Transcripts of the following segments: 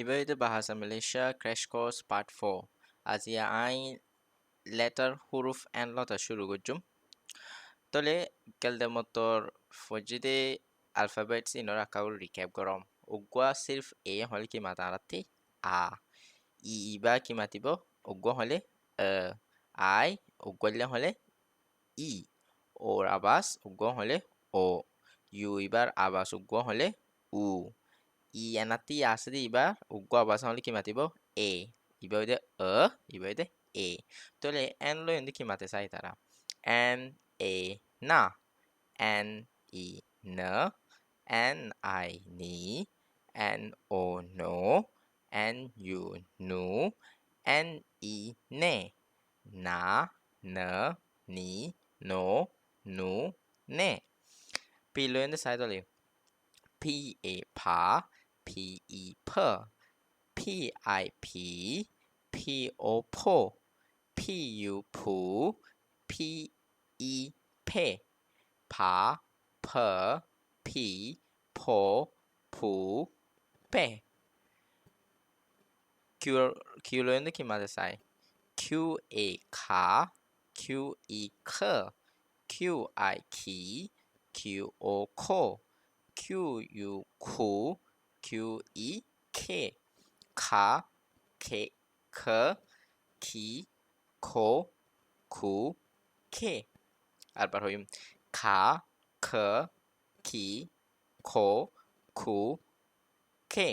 Ibadah Bahasa Malaysia Crash Course Part 4 আজি I letter huruf and লতা শুরু করছুম তলে কেলদে মতর ফজিদে alphabets ইনর আকাউল recap গরম উগুয়া সির্ফ এ হলে কি মাতা আরাতি আ ইবা কি মাতিব উগুয়া হলে আই উগুয়ালে হলে ই ওর আবাস উগুয়া হলে ও ইউ ইবার আবাস উগুয়া হলে উ ই nanti asli iba ugwa bahasa hole কি মাতিব এ ইবা হইতে ইবা হইতে এ তাহলে এন লো এন্দি কি মাতে চাই তারা এন এ না এন ই ন এন আই নি এন ও নো এন ইউ নু এন ই নে না ন নি নো নু নে পি লো এন্দি চাই তাহলে P A pa P E p P I P P O po P U pu P E pe pa p P po pu pe Q Q lo yun ki mata sai Q A ka Q E k Q I ki Q O ko Q U ku Q E K ka ke k ki ko ku ke আরবার হইম খা খ কি খো খু খে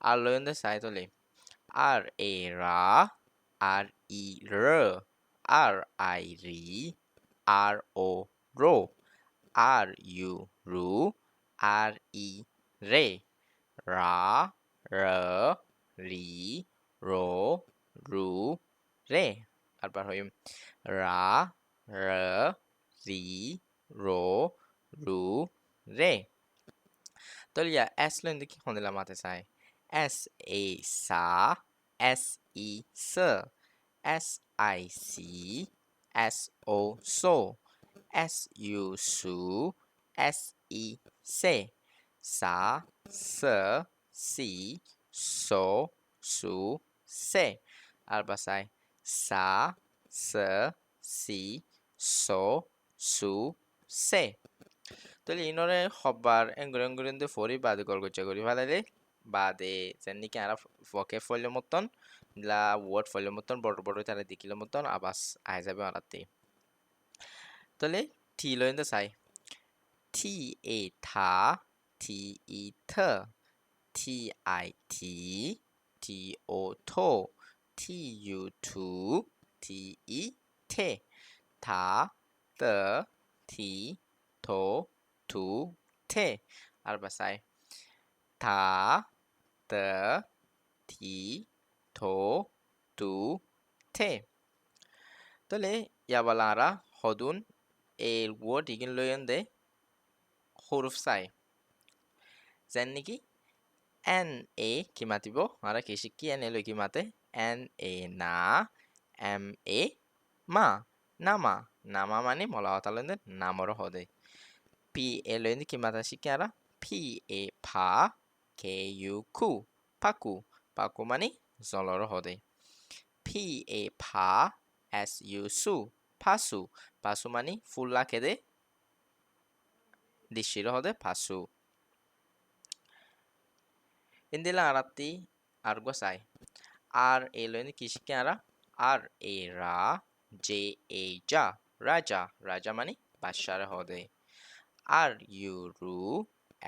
আর লয়ন্দে সাইতলে আর এ রা আর ই র আর I রি আর ও rho are you রু আর ই রে রা র রি রো রু রে আরবার হইম রা র রি রো রু রে তলিয়া এস লইন্দে কি হন্দিলা মাতে চাই এস এ সা এস ই স এস আই সি এস ও সো এস ইউ সু এস ই সে সা স সি সো সু সে আর বাসায় সা স সি সো সু সে তাহলে ইনরে হবার এঙ্গুরেঙ্গুরেন্দে ফরি বাদে গলগচ্চা করি ভালাইলে বাদে যেন কি আরা ফকে ফলে মতন লা ওয়ার্ড ফলে মতন বড় বড় তারা দেখিলে মতন আবাস আয় যাবে আরাতে তাহলে টি লইন্দে চাই টি এ থা টি ই থ T I T T O Tho T U থু টি ই থে থা ত থি থো থু থে আর বাসায় থা ত থি থো টু থে তাহলে ইয়াবালারা হদুন এই ওয়ার্ড ইগিন লয়ন্দে হরফ চাই যেন নাকি এন এ কি মাতিব আরা কি শিখি এন এ লই কি মাতে এন এ না এম এ মা নামা নামা মানে মলা হতা লয়ন্দে নামর হদে পি এ লয়ন্দে কি মাতা শিখি আরা পি এ ফা কে ইউ কু পাকু পাকু মানে জলর হদে পি এ ফা এস ইউ সু ফাসু পাসু মানে ফুল্লা খেদে দিশির হদে ফাসু ইন্দিলা আরাতি আর গোসাই আর এ লইনি কিসকে আরা আর এ রা জে এ যা রাজা রাজা মানে বাদশার হদে আর ইউ রু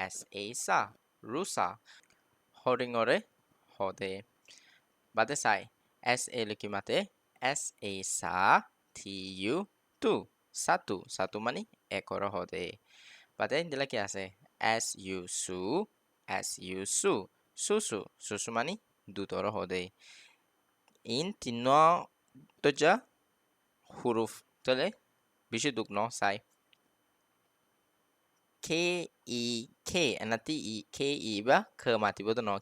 এস এ সা রুসা হরিঙরে হদে বাদে সাই এস এ লিখি মাতে এস এ সা থি ইউ টু সাতু সাতু মানে একর হদে বাদে ইন্দিলা কি আছে এস ইউ সু এস ইউ সু সুসু সুসু মানে দুতর হদে ইন তিন তজা হুরুফ তলে বেশি দুগ্ন সাই কে ই কে nanti i ke i ba ke mati bodo no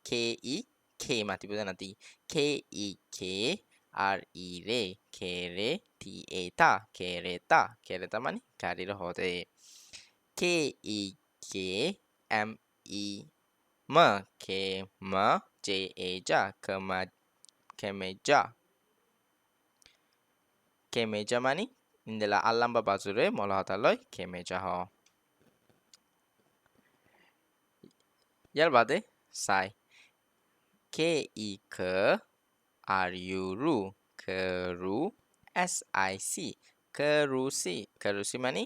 ke i ke mati bodo nanti ke i ke r i re ke re t a ta ke re ta মানে গাড়ির হদে ke i ke M E M K M J A J kemeja kemeja mani indela allamba bajure মলহাতালয় kemeja হ ইয়ার বাদে সাই K E K R U ru keru S I C kerusi mani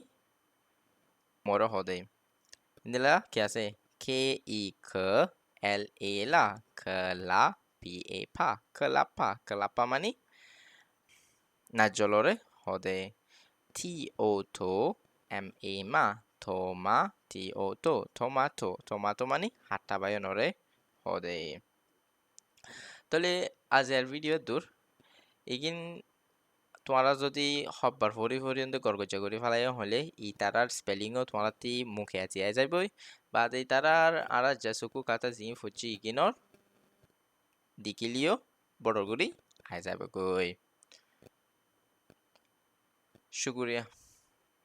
moro hode indela কি আছে K E K L A la kela P A pa kelapa mani najolore hode T O to M A ma toma T O to tomato mani hatta bayonore hode তাহলে আজ এর video দূর again তোমরা যদি হব্বার ফরি গরগজা করে ফেলাই হলে ই তারার স্পেলিংও তোমরা তি মুখে আছে আই যাইবই বাদ এই তারার আর জাসুকু কাতা জি ফুচি ইগিনর দিকিলিও বড় করি আই যাবে কই শুকরিয়া